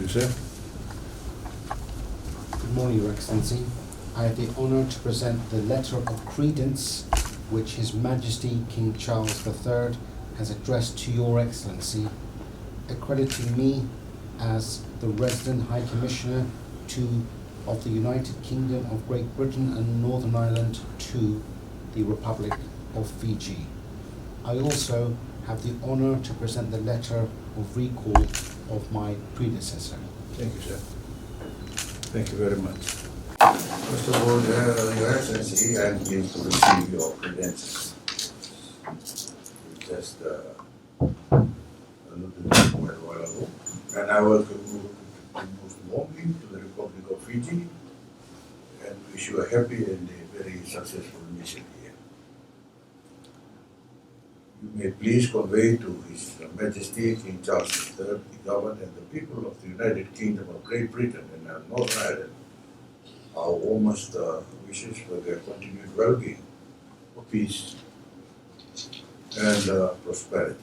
sir. Good morning, Your Excellency. I have the honour to present the letter of credence which His Majesty King Charles III has addressed to Your Excellency, accrediting me as the Resident High Commissioner of the United Kingdom of Great Britain and Northern Ireland to the Republic of Fiji. I also have the honour to present the letter of recall of my predecessor. Thank you, sir. Thank you very much. First of all, Your Excellency, I am pleased to receive your credentials. Just a little bit quite a while ago. And I welcome you most warmly to the Republic of Fiji and wish you a happy and a very successful mission here. You may please convey to His Majesty King Charles III, the government and the people of the United Kingdom of Great Britain and Northern Ireland our warmest wishes for their continued well-being, peace, and prosperity.